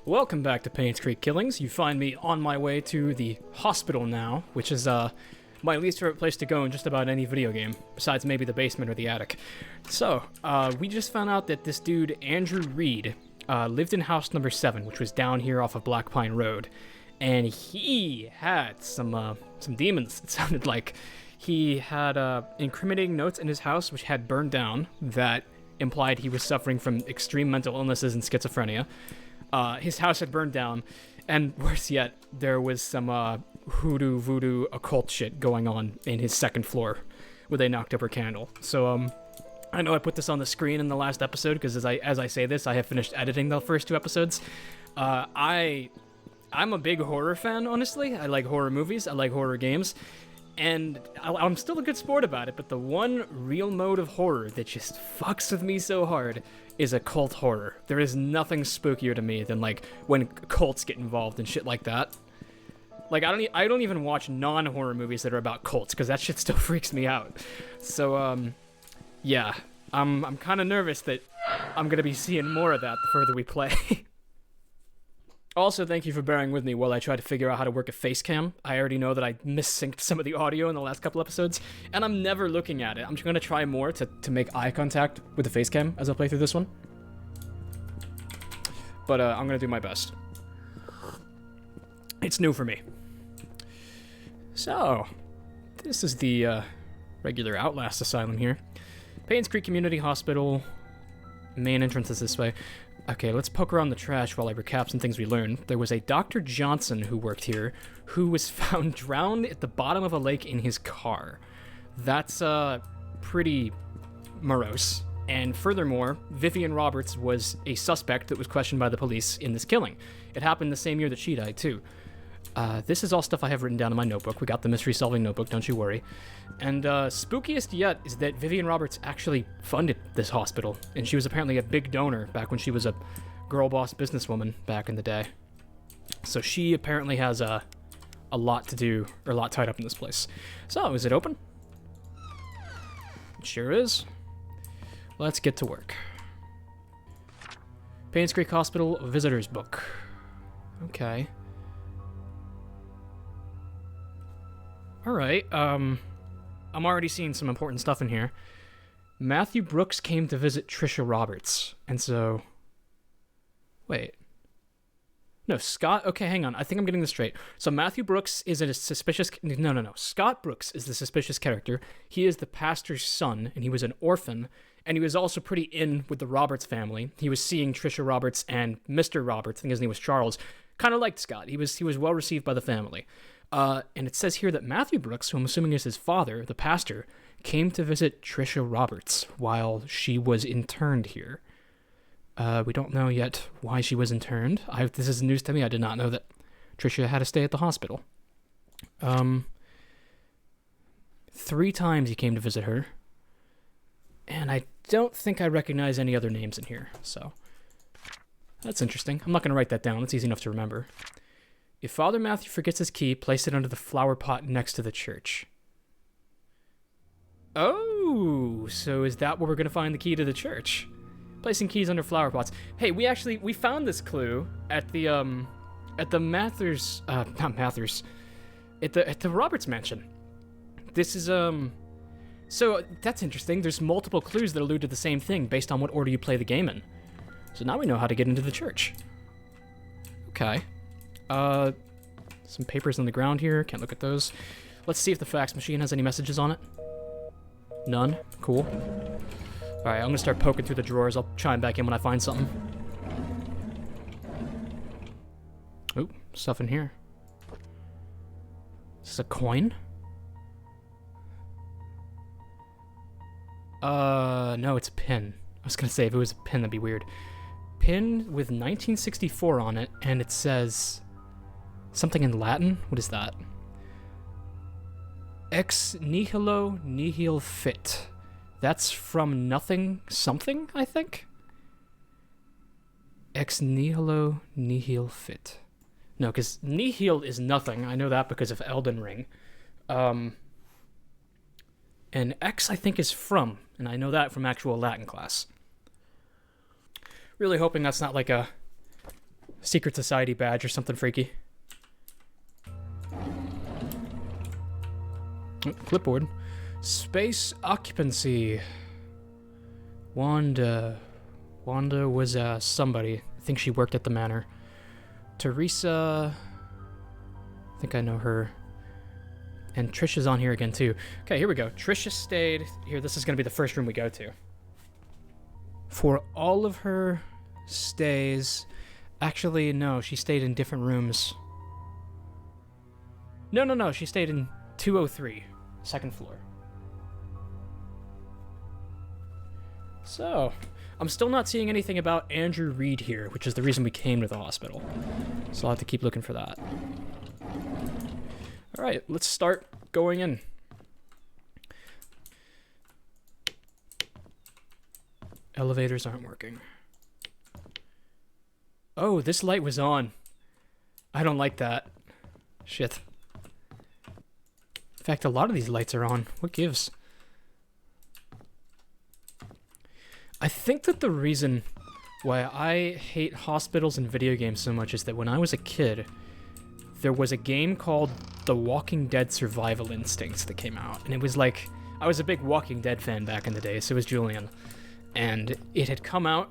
Welcome back to Painscreek Killings. You find me on my way to the hospital now, which is my least favorite place to go in just about any video game, besides maybe the basement or the attic. So, we just found out that this dude, Andrew Reed, lived in house number 7, which was down here off of Black Pine Road, and he had some demons. It sounded like he had incriminating notes in his house, which had burned down, that implied he was suffering from extreme mental illnesses and schizophrenia. His house had burned down, and worse yet, there was some hoodoo voodoo occult shit going on in his second floor, where they knocked over a candle. So I know I put this on the screen in the last episode because as I say this, I have finished editing the first 2 episodes. I'm a big horror fan, honestly. I like horror movies. I like horror games. And I'm still a good sport about it, but the one real mode of horror that just fucks with me so hard is occult horror. There is nothing spookier to me than, like, when cults get involved and shit like that. Like, I don't even watch non-horror movies that are about cults, because that shit still freaks me out. So, yeah. I'm kind of nervous that I'm going to be seeing more of that the further we play. Also, thank you for bearing with me while I try to figure out how to work a face cam. I already know that I mis-synced some of the audio in the last couple episodes, and I'm never looking at it. I'm just going to try more to make eye contact with the face cam as I play through this one. But I'm going to do my best. It's new for me. So, this is the regular Outlast Asylum here. Painscreek Community Hospital. Main entrance is this way. Okay, let's poke around the trash while I recap some things we learned. There was a Dr. Johnson who worked here, who was found drowned at the bottom of a lake in his car. That's, pretty morose. And furthermore, Vivian Roberts was a suspect that was questioned by the police in this killing. It happened the same year that she died, too. This is all stuff I have written down in my notebook. We got the mystery-solving notebook, don't you worry. And spookiest yet is that Vivian Roberts actually funded this hospital, and she was apparently a big donor back when she was a girl-boss businesswoman back in the day. So she apparently has a lot to do, or a lot tied up in this place. So, is it open? It sure is. Let's get to work. Painscreek Hospital Visitor's Book. Okay. Alright, I'm already seeing some important stuff in here. Matthew Brooks came to visit Trisha Roberts, and so... Wait. No, Scott... Okay, hang on, I think I'm getting this straight. So Matthew Brooks is a suspicious... No. Scott Brooks is the suspicious character. He is the pastor's son, and he was an orphan, and he was also pretty in with the Roberts family. He was seeing Trisha Roberts and Mr. Roberts, I think his name was Charles, kind of liked Scott. He was well received by the family. And it says here that Matthew Brooks, who I'm assuming is his father, the pastor, came to visit Trisha Roberts while she was interned here. We don't know yet why she was interned. This is news to me. I did not know that Trisha had to stay at the hospital. 3 times he came to visit her. And I don't think I recognize any other names in here, so... That's interesting. I'm not going to write that down. It's easy enough to remember. If Father Matthew forgets his key, place it under the flower pot next to the church. Oh, so is that where we're going to find the key to the church? Placing keys under flower pots. Hey, we found this clue at the Mathers, not Mathers, at the Roberts mansion. This is, so that's interesting. There's multiple clues that allude to the same thing based on what order you play the game in. So now we know how to get into the church. Okay. Some papers on the ground here. Can't look at those. Let's see if the fax machine has any messages on it. None. Cool. Alright, I'm gonna start poking through the drawers. I'll chime back in when I find something. Ooh, stuff in here. Is this a coin? No, it's a pin. I was gonna say, if it was a pin, that'd be weird. Pin with 1964 on it, and it says... something in Latin? What is that? Ex nihilo nihil fit. That's from nothing something, I think? Ex nihilo nihil fit. No, because nihil is nothing. I know that because of Elden Ring. And ex, I think, is from, and I know that from actual Latin class. Really hoping that's not like a secret society badge or something freaky. Oh, clipboard. Space occupancy. Wanda. Wanda was somebody. I think she worked at the manor. Teresa. I think I know her. And Trish is on here again too. Okay, here we go. Trisha stayed here. This is going to be the first room we go to. For all of her stays... Actually, no, she stayed in different rooms. No, she stayed in 203, second floor. So, I'm still not seeing anything about Andrew Reed here, which is the reason we came to the hospital. So I'll have to keep looking for that. Alright, let's start going in. Elevators aren't working. Oh, this light was on. I don't like that. Shit. In fact, a lot of these lights are on. What gives? I think that the reason why I hate hospitals and video games so much is that when I was a kid, there was a game called The Walking Dead Survival Instincts that came out. And it was like, I was a big Walking Dead fan back in the day, so was Julian. And it had come out,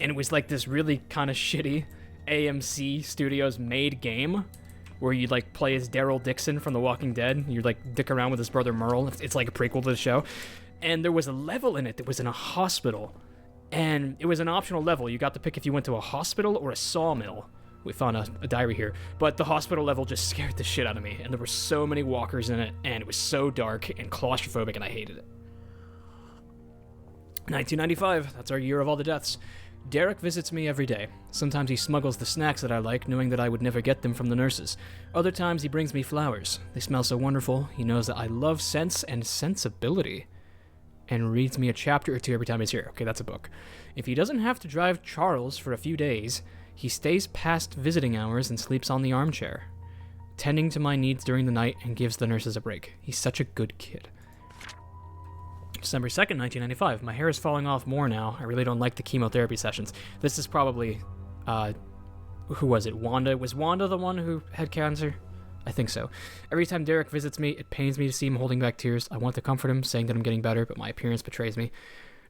and it was like this really kind of shitty AMC Studios made game where you like play as Daryl Dixon from The Walking Dead. You like dick around with his brother Merle. It's like a prequel to the show. And there was a level in it that was in a hospital. And it was an optional level. You got to pick if you went to a hospital or a sawmill. We found a diary here. But the hospital level just scared the shit out of me. And there were so many walkers in it. And it was so dark and claustrophobic, and I hated it. 1995. That's our year of all the deaths. Derek visits me every day. Sometimes he smuggles the snacks that I like, knowing that I would never get them from the nurses. Other times he brings me flowers. They smell so wonderful. He knows that I love sense and sensibility. And reads me a chapter or two every time he's here. Okay, that's a book. If he doesn't have to drive Charles for a few days, he stays past visiting hours and sleeps on the armchair, tending to my needs during the night and gives the nurses a break. He's such a good kid. December 2nd, 1995. My hair is falling off more now. I really don't like the chemotherapy sessions. This is probably, who was it? Wanda? Was Wanda the one who had cancer? I think so. Every time Derek visits me, it pains me to see him holding back tears. I want to comfort him, saying that I'm getting better, but my appearance betrays me.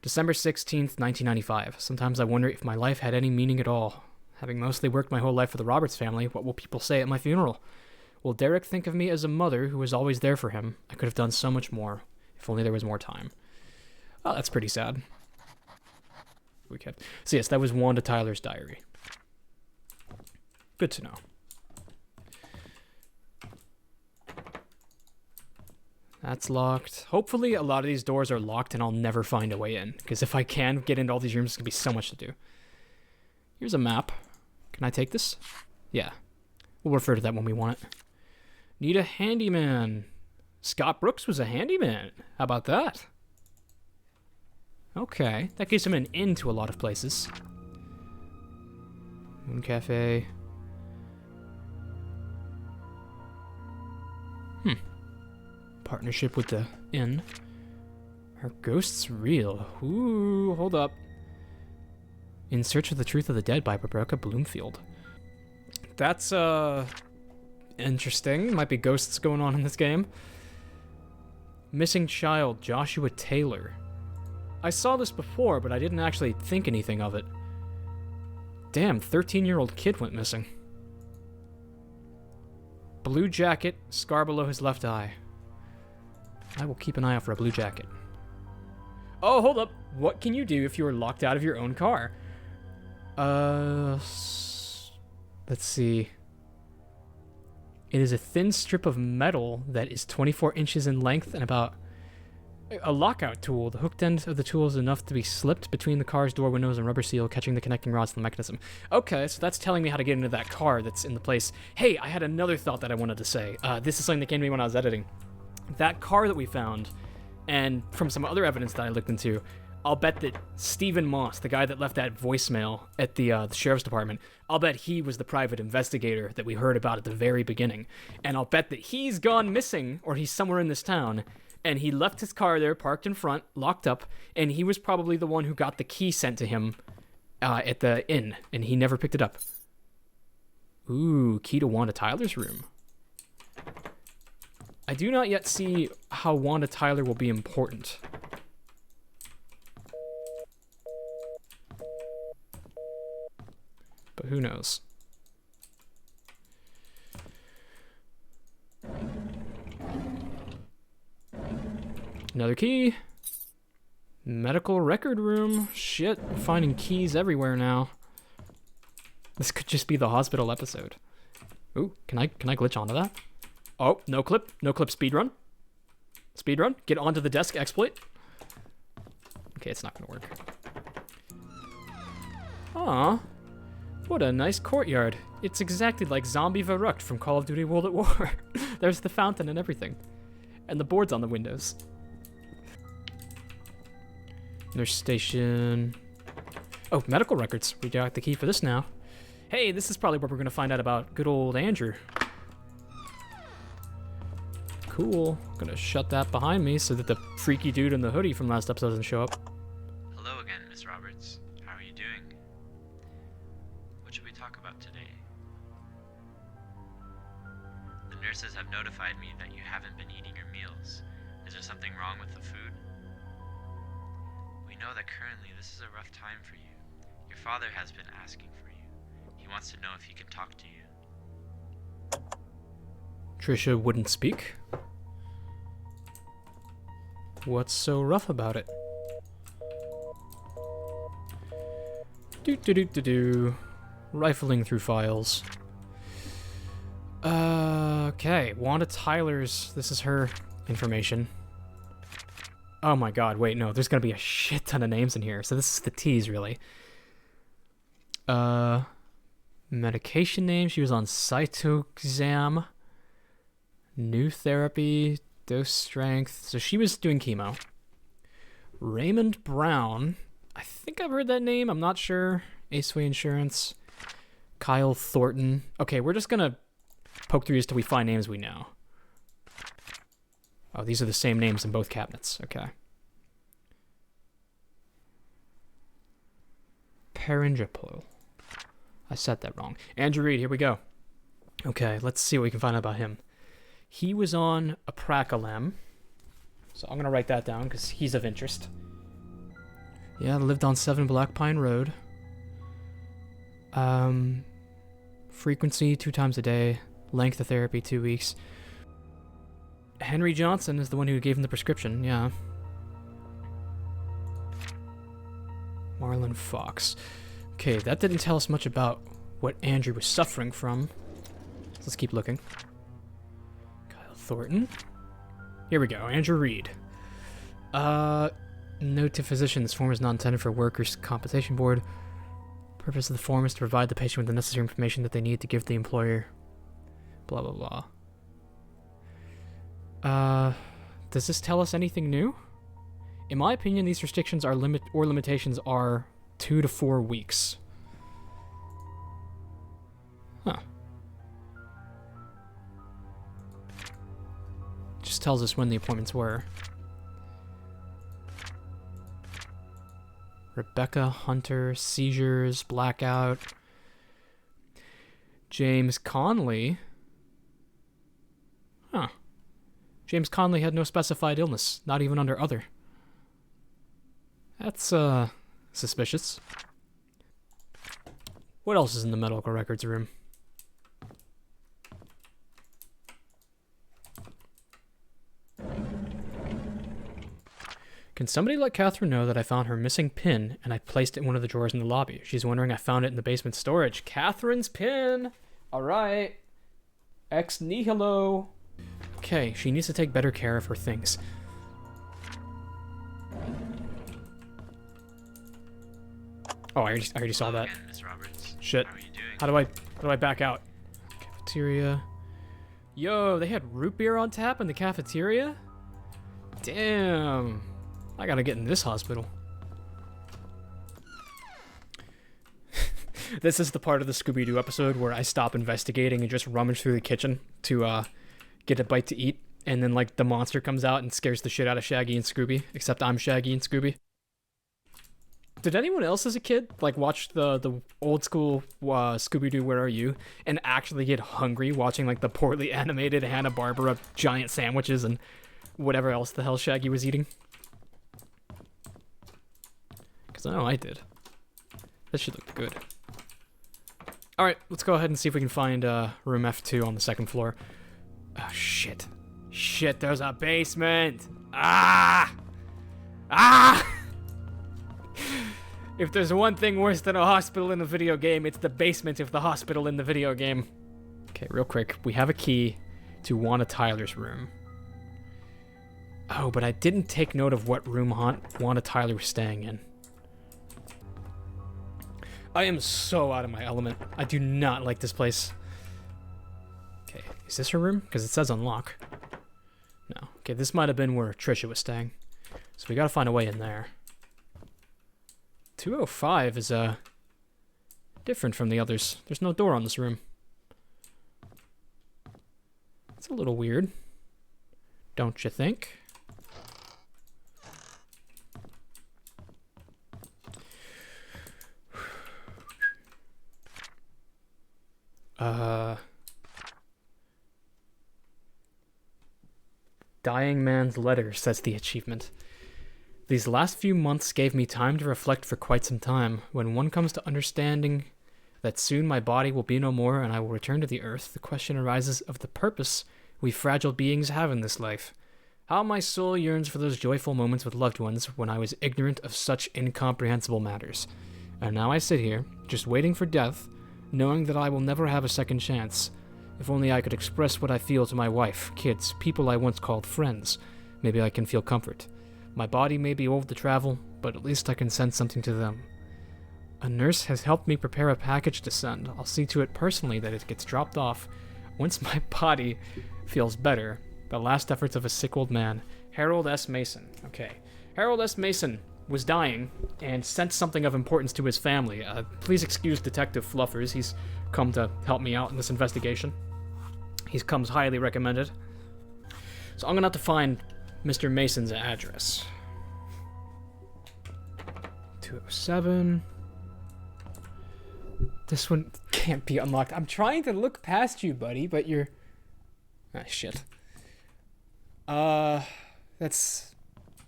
December 16th, 1995. Sometimes I wonder if my life had any meaning at all. Having mostly worked my whole life for the Roberts family, what will people say at my funeral? Will Derek think of me as a mother who was always there for him? I could have done so much more, if only there was more time. Oh, that's pretty sad. So yes, that was Wanda Tyler's diary. Good to know. That's locked. Hopefully a lot of these doors are locked and I'll never find a way in. Because if I can get into all these rooms, it's going to be so much to do. Here's a map. Can I take this? Yeah. We'll refer to that when we want it. Need a handyman. Scott Brooks was a handyman. How about that? Okay. That gives him an in to a lot of places. Moon Cafe. Partnership with the inn. Are ghosts real? Ooh, hold up. In Search of the Truth of the Dead by Rebecca Bloomfield. That's, interesting. Might be ghosts going on in this game. Missing Child, Joshua Taylor. I saw this before, but I didn't actually think anything of it. Damn, 13-year-old kid went missing. Blue jacket, scar below his left eye. I will keep an eye out for a blue jacket. Oh, hold up. What can you do if you are locked out of your own car? Let's see. It is a thin strip of metal that is 24 inches in length and about a lockout tool. The hooked end of the tool is enough to be slipped between the car's door windows and rubber seal, catching the connecting rods to the mechanism. Okay, so that's telling me how to get into that car that's in the place. Hey, I had another thought that I wanted to say. This is something that came to me when I was editing. That car that we found, and from some other evidence that I looked into, I'll bet that Stephen Moss, the guy that left that voicemail at the sheriff's department, I'll bet he was the private investigator that we heard about at the very beginning. And I'll bet that he's gone missing, or he's somewhere in this town, and he left his car there, parked in front, locked up, and he was probably the one who got the key sent to him at the inn, and he never picked it up. Ooh, key to Wanda Tyler's room. I do not yet see how Wanda Tyler will be important. But who knows? Another key. Medical record room. Shit, I'm finding keys everywhere now. This could just be the hospital episode. Ooh, can I glitch onto that? Oh, no clip speedrun. Speedrun, get onto the desk, exploit. Okay, it's not gonna work. Aw, what a nice courtyard. It's exactly like Zombie Verrucht from Call of Duty World at War. There's the fountain and everything. And the boards on the windows. Nurse station. Oh, medical records. We got the key for this now. Hey, this is probably where we're gonna find out about good old Andrew. Cool. Gonna shut that behind me so that the freaky dude in the hoodie from last episode doesn't show up. Hello again, Miss Roberts. How are you doing? What should we talk about today? The nurses have notified me that you haven't been eating your meals. Is there something wrong with the food? We know that currently this is a rough time for you. Your father has been asking for you. He wants to know if he can talk to you. Trisha wouldn't speak. What's so rough about it? Do. Rifling through files. Okay, Wanda Tyler's. This is her information. Oh my god, wait, no, there's gonna be a shit ton of names in here. So this is the tease, really. Medication name, she was on cytoxam. New therapy, dose strength. So she was doing chemo. Raymond Brown. I think I've heard that name. I'm not sure. Aceway Insurance. Kyle Thornton. Okay, we're just gonna poke through these till we find names we know. Oh, these are the same names in both cabinets. Okay. Perinjapol. I said that wrong. Andrew Reed, here we go. Okay, let's see what we can find out about him. He was on Aprakalem. So I'm going to write that down because he's of interest. Yeah, lived on 7 Black Pine Road. Frequency 2 times a day. Length of therapy 2 weeks. Henry Johnson is the one who gave him the prescription, yeah. Marlon Fox. Okay, that didn't tell us much about what Andrew was suffering from. Let's keep looking. Kyle Thornton. Here we go, Andrew Reed. Note to physician, this form is not intended for Workers' Compensation Board. Purpose of the form is to provide the patient with the necessary information that they need to give the employer. Blah, blah, blah. Does this tell us anything new? In my opinion, these restrictions are limitations are 2 to 4 weeks. Huh. Just tells us when the appointments were. Rebecca Hunter, seizures, blackout. James Conley. Huh. James Conley had no specified illness, not even under other. That's, suspicious. What else is in the medical records room? Can somebody let Catherine know that I found her missing pin and I placed it in one of the drawers in the lobby? She's wondering I found it in the basement storage. Catherine's pin! Alright. Ex nihilo. Okay, she needs to take better care of her things. Oh, I already saw that. Again, Miss Roberts. Shit. How are you doing? How do I back out? Cafeteria. Yo, they had root beer on tap in the cafeteria? Damn. I gotta get in this hospital. This is the part of the Scooby-Doo episode where I stop investigating and just rummage through the kitchen to get a bite to eat, and then like the monster comes out and scares the shit out of Shaggy and Scooby, except I'm Shaggy and Scooby. Did anyone else as a kid like watch the old school Scooby-Doo Where Are You and actually get hungry watching like the poorly animated Hanna-Barbera giant sandwiches and whatever else the hell Shaggy was eating? Because I know I did. That should look good. Alright, let's go ahead and see if we can find room F2 on the second floor. Oh, shit. Shit, there's a basement! Ah! Ah! If there's one thing worse than a hospital in a video game, it's the basement of the hospital in the video game. Okay, real quick. We have a key to Wanda Tyler's room. Oh, but I didn't take note of what room Wanda Tyler was staying in. I am so out of my element. I do not like this place. Okay, is this her room? Because it says unlock. No. Okay, this might have been where Trisha was staying. So we gotta find a way in there. 205 is, different from the others. There's no door on this room. It's a little weird. Don't you think? Dying man's letter, says the achievement. These last few months gave me time to reflect for quite some time. When one comes to understanding that soon my body will be no more and I will return to the earth, the question arises of the purpose we fragile beings have in this life. How my soul yearns for those joyful moments with loved ones when I was ignorant of such incomprehensible matters. And now I sit here, just waiting for death, knowing that I will never have a second chance. If only I could express what I feel to my wife, kids, people I once called friends. Maybe I can feel comfort. My body may be old to travel, but at least I can send something to them. A nurse has helped me prepare a package to send. I'll see to it personally that it gets dropped off once my body feels better. The last efforts of a sick old man. Harold S. Mason. Okay. Harold S. Mason was dying and sent something of importance to his family. Please excuse Detective Fluffers. He's come to help me out in this investigation. He comes highly recommended. So I'm going to have to find Mr. Mason's address. 207. This one can't be unlocked. I'm trying to look past you, buddy, but you're... Ah, shit. That's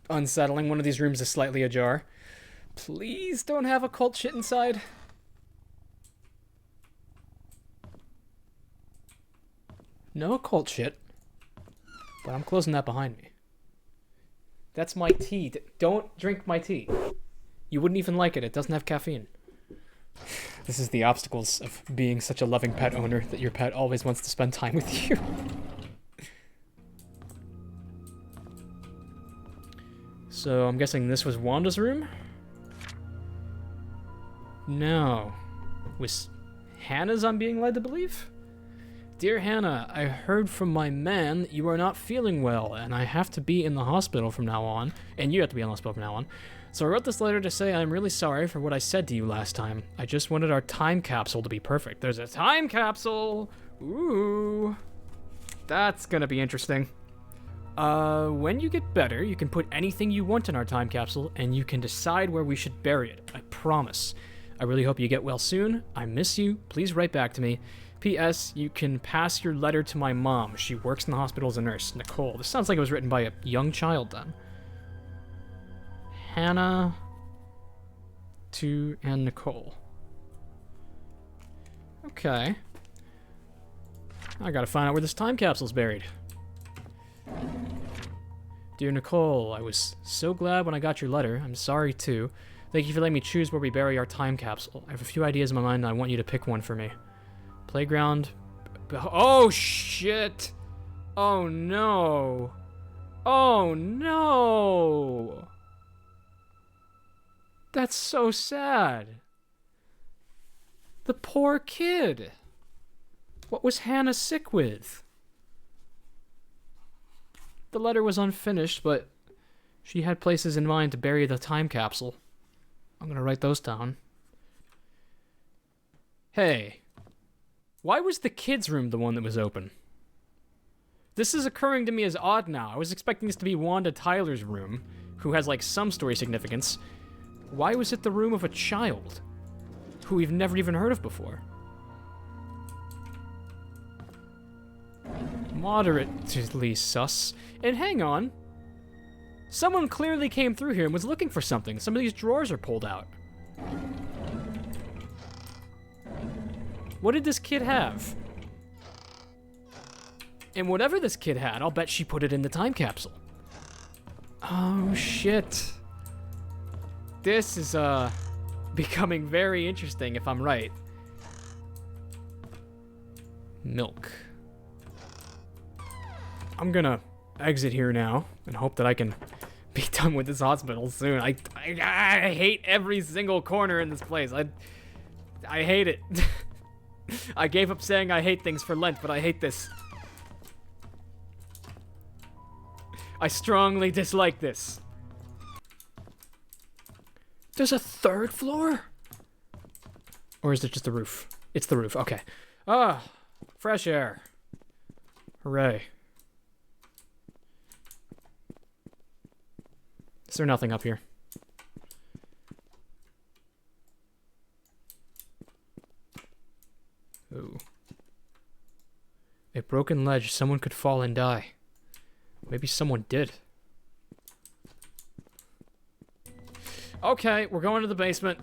unsettling. One of these rooms is slightly ajar. Please don't have occult shit inside. No occult shit. But I'm closing that behind me. That's my tea. Don't drink my tea. You wouldn't even like it. It doesn't have caffeine. This is the obstacles of being such a loving pet owner that your pet always wants to spend time with you. So I'm guessing this was Wanda's room? No. Was Hannah's, I'm being led to believe? Dear Hannah, I heard from my man that you are not feeling well, and I have to be in the hospital from now on, and you have to be in the hospital from now on. So I wrote this letter to say I'm really sorry for what I said to you last time. I just wanted our time capsule to be perfect. There's a time capsule! Ooh. That's gonna be interesting. When you get better, you can put anything you want in our time capsule, and you can decide where we should bury it. I promise. I really hope you get well soon. I miss you. Please write back to me. P.S. You can pass your letter to my mom. She works in the hospital as a nurse. Nicole. This sounds like it was written by a young child then. Hannah and Nicole. Okay. I gotta find out where this time capsule's buried. Dear Nicole, I was so glad when I got your letter. I'm sorry too. Thank you for letting me choose where we bury our time capsule. I have a few ideas in my mind and I want you to pick one for me. Playground. Oh shit! Oh no! Oh no! That's so sad. The poor kid. What was Hannah sick with? The letter was unfinished, but she had places in mind to bury the time capsule. I'm gonna write those down. Hey, why was the kids' room the one that was open? This is occurring to me as odd now. I was expecting this to be Wanda Tyler's room, who has like some story significance. Why was it the room of a child who we've never even heard of before? Moderately sus. And hang on. Someone clearly came through here and was looking for something. Some of these drawers are pulled out. What did this kid have? And whatever this kid had, I'll bet she put it in the time capsule. Oh, shit. This is, becoming very interesting if I'm right. Milk. I'm gonna exit here now and hope that I can be done with this hospital soon. I hate every single corner in this place. I hate it. I gave up saying I hate things for Lent, but I hate this. I strongly dislike this. There's a third floor? Or is it just the roof? It's the roof, okay. Ah, fresh air. Hooray. Is there nothing up here? Ooh. A broken ledge, someone could fall and die. Maybe someone did. Okay, we're going to the basement.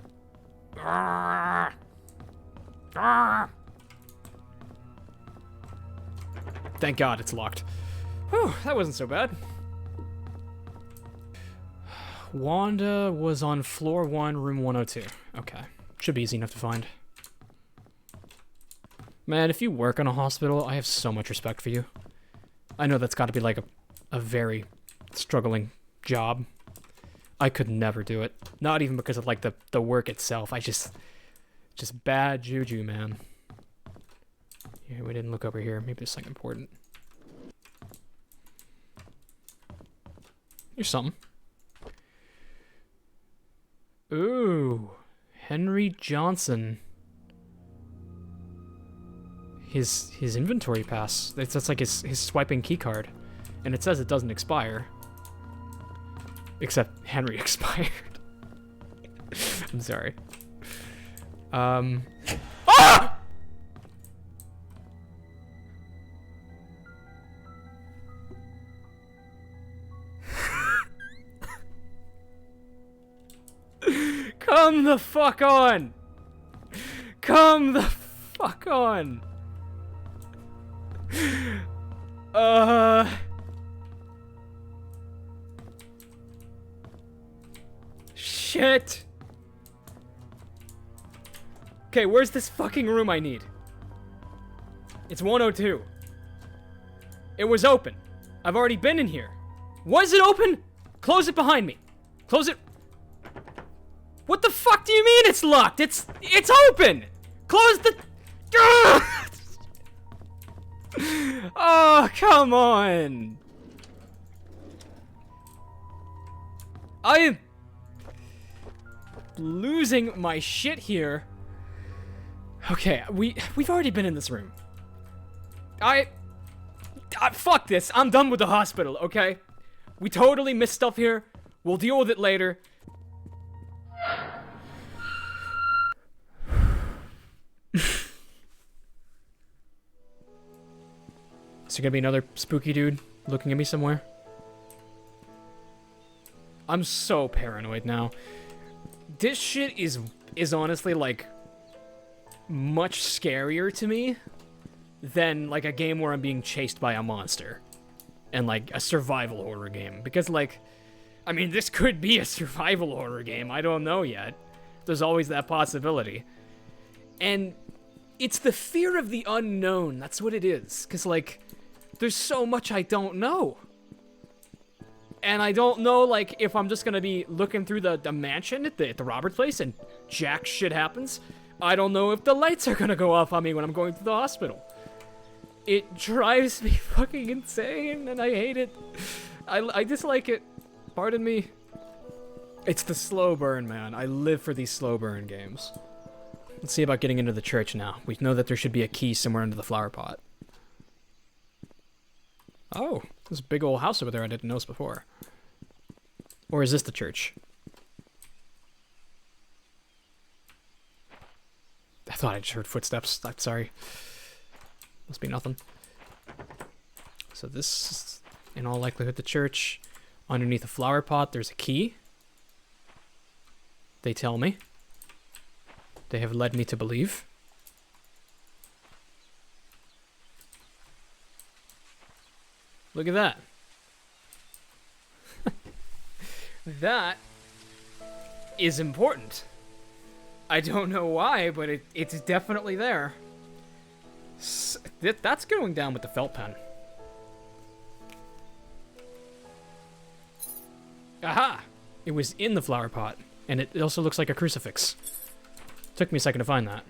Thank God it's locked. Whew, that wasn't so bad. Wanda was on floor 1, room 102. Okay, should be easy enough to find. Man, if you work in a hospital, I have so much respect for you. I know that's got to be like a very struggling job. I could never do it. Not even because of like the work itself. I just bad juju, man. Yeah, we didn't look over here. Maybe there's something important. Here's something. Ooh, Henry Johnson. His inventory pass. That's like his swiping key card. And it says it doesn't expire. Except Henry expired. I'm sorry. Ah! Come the fuck on! Come the fuck on! Shit! Okay, where's this fucking room I need? It's 102. It was open. I've already been in here. Was it open? Close it behind me. Close it. What the fuck do you mean it's locked? It's open! Close the... Oh, come on! I am losing my shit here. Okay, we've already been in this room. Fuck this. I'm done with the hospital, okay? We totally missed stuff here. We'll deal with it later. Is there gonna be another spooky dude looking at me somewhere? I'm so paranoid now. This shit is honestly like much scarier to me than like a game where I'm being chased by a monster and like a survival horror game, because like, I mean, this could be a survival horror game. I don't know yet. There's always that possibility. And it's the fear of the unknown. That's what it is. Because, like, there's so much I don't know. And I don't know, like, if I'm just going to be looking through the mansion at the Robert place and jack shit happens. I don't know if the lights are going to go off on me when I'm going to the hospital. It drives me fucking insane, and I hate it. I dislike it. Pardon me. It's the slow burn, man. I live for these slow burn games. Let's see about getting into the church now. We know that there should be a key somewhere under the flower pot. Oh, there's a big old house over there I didn't notice before. Or is this the church? thought I just heard footsteps. I'm sorry. Must be nothing. So this is, in all likelihood, the church. Underneath a flower pot, there's a key. They tell me. They have led me to believe. Look at that. That is important. I don't know why, but it's definitely there. That's going down with the felt pen. Aha! It was in the flower pot, and it also looks like a crucifix. Took me a second to find that.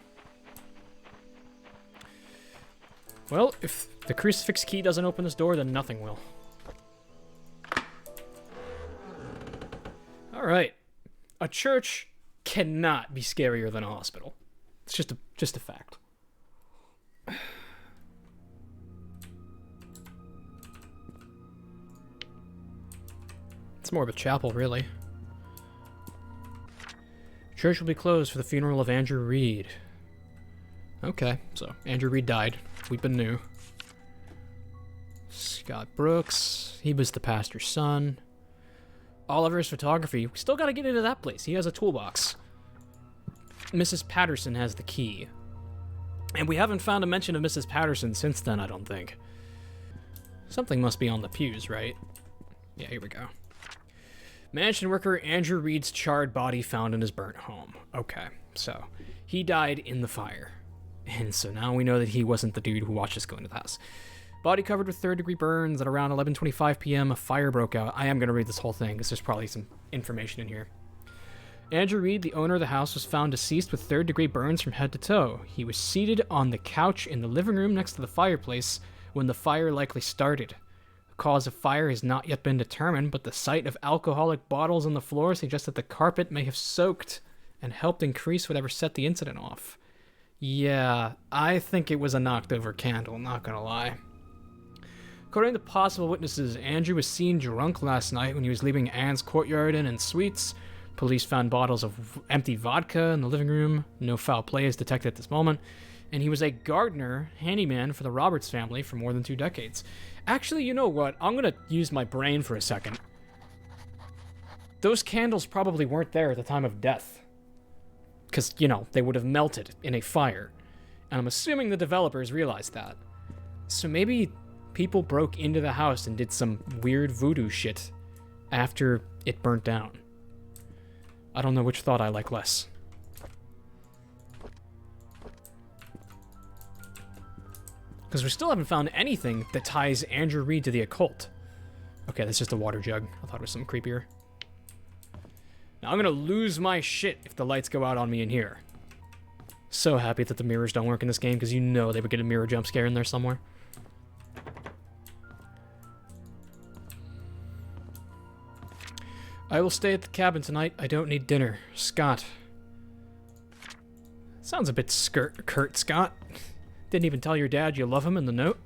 Well, if the crucifix key doesn't open this door, then nothing will. Alright. A church cannot be scarier than a hospital. It's just a fact. It's more of a chapel, really. Church will be closed for the funeral of Andrew Reed. Okay, so Andrew Reed died. We've been new. Scott Brooks. He was the pastor's son. Oliver's photography. We still gotta get into that place. He has a toolbox. Mrs. Patterson has the key. And we haven't found a mention of Mrs. Patterson since then, I don't think. Something must be on the pews, right? Yeah, here we go. Mansion worker Andrew Reed's charred body found in his burnt home. Okay, so he died in the fire. And so now we know that he wasn't the dude who watched us go into the house. Body covered with third-degree burns. At around 11:25 p.m., a fire broke out. I am going to read this whole thing because there's probably some information in here. Andrew Reed, the owner of the house, was found deceased with third-degree burns from head to toe. He was seated on the couch in the living room next to the fireplace when the fire likely started. The cause of fire has not yet been determined, but the sight of alcoholic bottles on the floor suggests that the carpet may have soaked and helped increase whatever set the incident off. Yeah, I think it was a knocked-over candle, not gonna lie. According to possible witnesses, Andrew was seen drunk last night when he was leaving Anne's Courtyard Inn and Suites. Police found bottles of empty vodka in the living room. No foul play is detected at this moment. And he was a gardener, handyman for the Roberts family for more than 2 decades. Actually, you know what? I'm going to use my brain for a second. Those candles probably weren't there at the time of death. Because, you know, they would have melted in a fire. And I'm assuming the developers realized that. So maybe people broke into the house and did some weird voodoo shit after it burnt down. I don't know which thought I like less. Because we still haven't found anything that ties Andrew Reed to the occult. Okay, that's just a water jug. I thought it was something creepier. Now I'm gonna lose my shit if the lights go out on me in here. So happy that the mirrors don't work in this game, because you know they would get a mirror jump scare in there somewhere. I will stay at the cabin tonight. I don't need dinner. Scott. Sounds a bit curt, Scott. Didn't even tell your dad you love him in the note.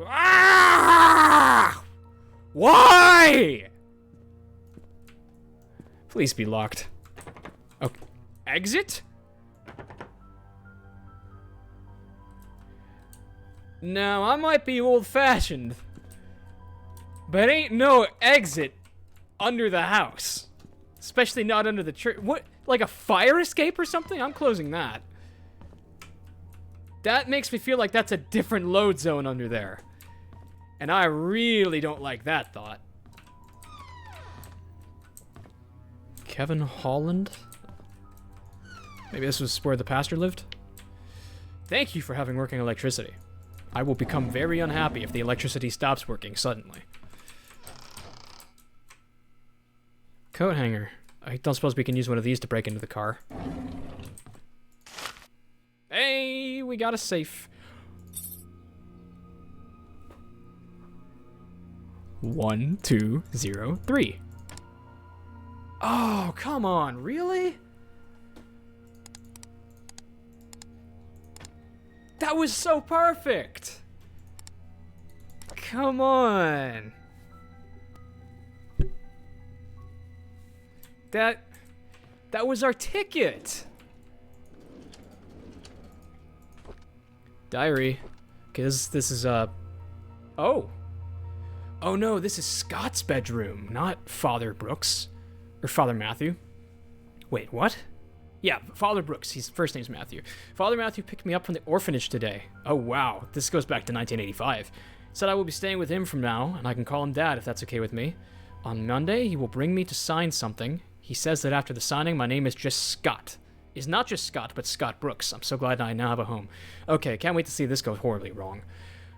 Ah! Why? Please be locked. Okay. Exit? Now, I might be old-fashioned, but ain't no exit under the house. Especially not under the church. What? Like a fire escape or something? I'm closing that. That makes me feel like that's a different load zone under there. And I really don't like that thought. Kevin Holland? Maybe this was where the pastor lived? Thank you for having working electricity. I will become very unhappy if the electricity stops working suddenly. Coat hanger. I don't suppose we can use one of these to break into the car. Hey, we got a safe. 1, 2, 0, 3. Oh, come on, really? That was so perfect! Come on! That was our ticket. Diary. Okay, this is oh. Oh no, this is Scott's bedroom, not Father Brooks. Or Father Matthew. Wait, what? Yeah, Father Brooks. His first name's Matthew. Father Matthew picked me up from the orphanage today. Oh wow, this goes back to 1985. Said I will be staying with him from now, and I can call him Dad if that's okay with me. On Monday, he will bring me to sign something. He says that after the signing, my name is just Scott. Is not just Scott, but Scott Brooks. I'm so glad I now have a home. Okay, can't wait to see this go horribly wrong.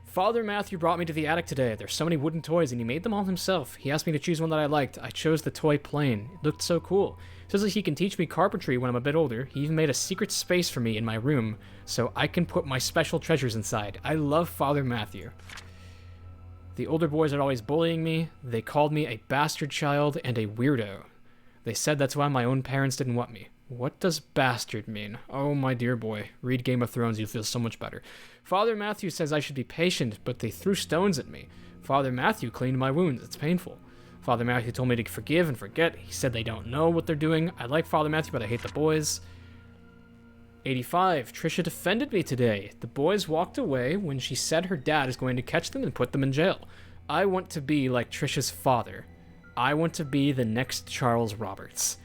Father Matthew brought me to the attic today. There's so many wooden toys, and he made them all himself. He asked me to choose one that I liked. I chose the toy plane. It looked so cool. Says that he can teach me carpentry when I'm a bit older. He even made a secret space for me in my room, so I can put my special treasures inside. I love Father Matthew. The older boys are always bullying me. They called me a bastard child and a weirdo. They said that's why my own parents didn't want me. What does bastard mean? Oh, my dear boy. Read Game of Thrones, you'll feel so much better. Father Matthew says I should be patient, but they threw stones at me. Father Matthew cleaned my wounds. It's painful. Father Matthew told me to forgive and forget. He said they don't know what they're doing. I like Father Matthew, but I hate the boys. 85. Trisha defended me today. The boys walked away when she said her dad is going to catch them and put them in jail. I want to be like Trisha's father. I want to be the next Charles Roberts.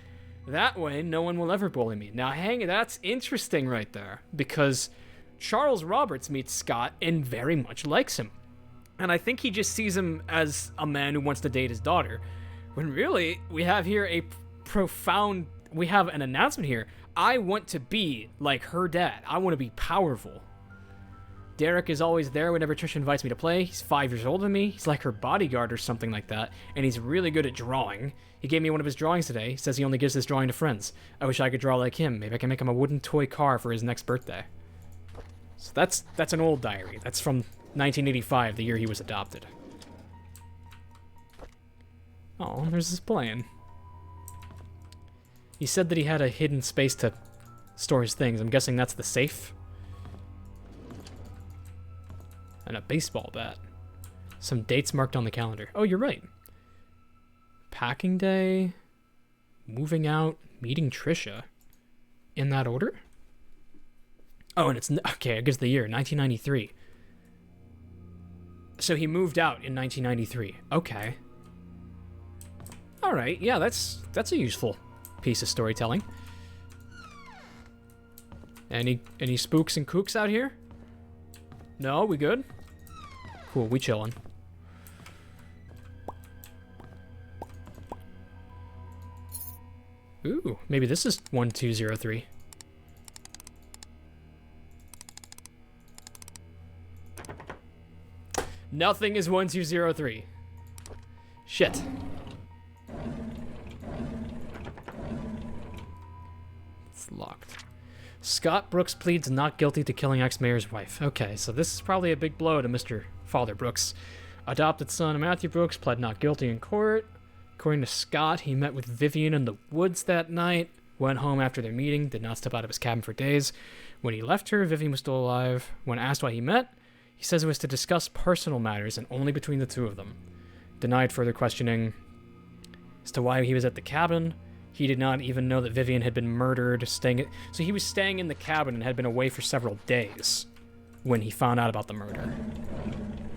That way, no one will ever bully me. Now, that's interesting right there, because Charles Roberts meets Scott and very much likes him. And I think he just sees him as a man who wants to date his daughter. When really, we have here we have an announcement here. I want to be like her dad. I want to be powerful. Derek is always there whenever Trisha invites me to play. He's 5 years older than me. He's like her bodyguard or something like that. And he's really good at drawing. He gave me one of his drawings today. He says he only gives this drawing to friends. I wish I could draw like him. Maybe I can make him a wooden toy car for his next birthday. So that's an old diary. That's from 1985, the year he was adopted. Oh, there's this plan. He said that he had a hidden space to store his things. I'm guessing that's the safe. And a baseball bat. Some dates marked on the calendar. Oh, you're right. Packing day. Moving out. Meeting Trisha. In that order? Oh, and it's... Okay, I guess the year. 1993. So he moved out in 1993. Okay. Alright, yeah, that's a useful piece of storytelling. Any spooks and kooks out here? No, we good? Cool, we chillin'. Ooh, maybe this is 1203. Nothing is 1203. Shit. It's locked. Scott Brooks pleads not guilty to killing ex-mayor's wife. Okay, so this is probably a big blow to Mr. Father Brooks. Adopted son Matthew Brooks pled not guilty in court. According to Scott, he met with Vivian in the woods that night, went home after their meeting, did not step out of his cabin for days. When he left her, Vivian was still alive. When asked why he met, he says it was to discuss personal matters and only between the two of them. Denied further questioning as to why he was at the cabin. He did not even know that Vivian had been murdered. So he was staying in the cabin and had been away for several days when he found out about the murder.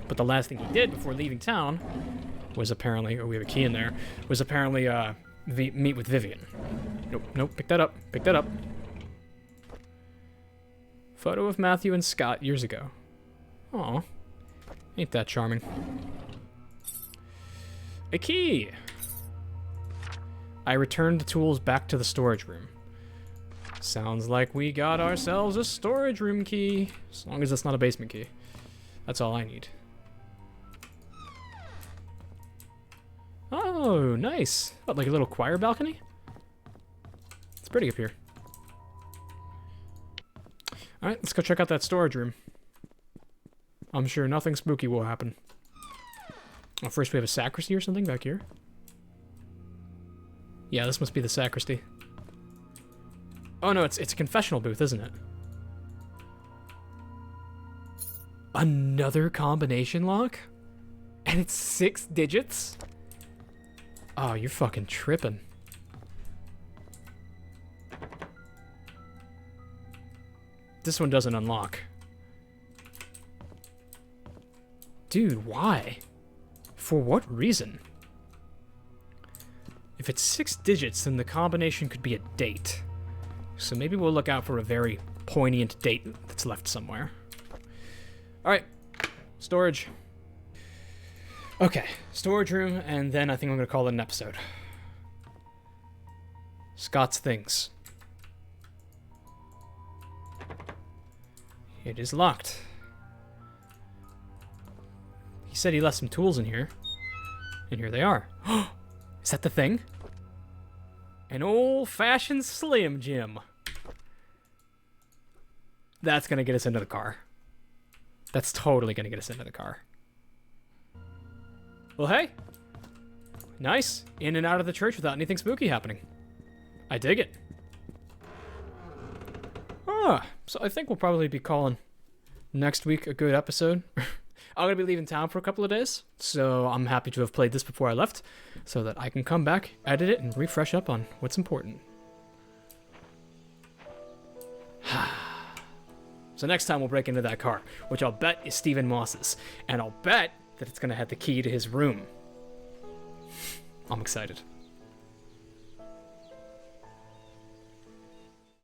But the last thing he did before leaving town was apparently, oh, we have a key in there, was apparently meet with Vivian. Nope, pick that up. Photo of Matthew and Scott years ago. Aw, ain't that charming. A key! I returned the tools back to the storage room. Sounds like we got ourselves a storage room key. As long as it's not a basement key. That's all I need. Oh, nice. What, like a little choir balcony? It's pretty up here. Alright, let's go check out that storage room. I'm sure nothing spooky will happen. Oh, first we have a sacristy or something back here. Yeah, this must be the sacristy. Oh no, it's a confessional booth, isn't it? Another combination lock? And it's 6 digits? Oh, you're fucking tripping. This one doesn't unlock. Dude, why? For what reason? If it's 6 digits, then the combination could be a date. So maybe we'll look out for a very poignant date that's left somewhere. Alright, storage. Okay, storage room, and then I think I'm going to call it an episode. Scott's things. It is locked. He said he left some tools in here. And here they are. Is that the thing? An old-fashioned Slim Jim. That's gonna get us into the car. That's totally gonna get us into the car. Well, hey. Nice. In and out of the church without anything spooky happening. I dig it. So I think we'll probably be calling next week a good episode. I'm going to be leaving town for a couple of days, so I'm happy to have played this before I left, so that I can come back, edit it, and refresh up on what's important. So next time we'll break into that car, which I'll bet is Stephen Moss's, and I'll bet that it's going to have the key to his room. I'm excited.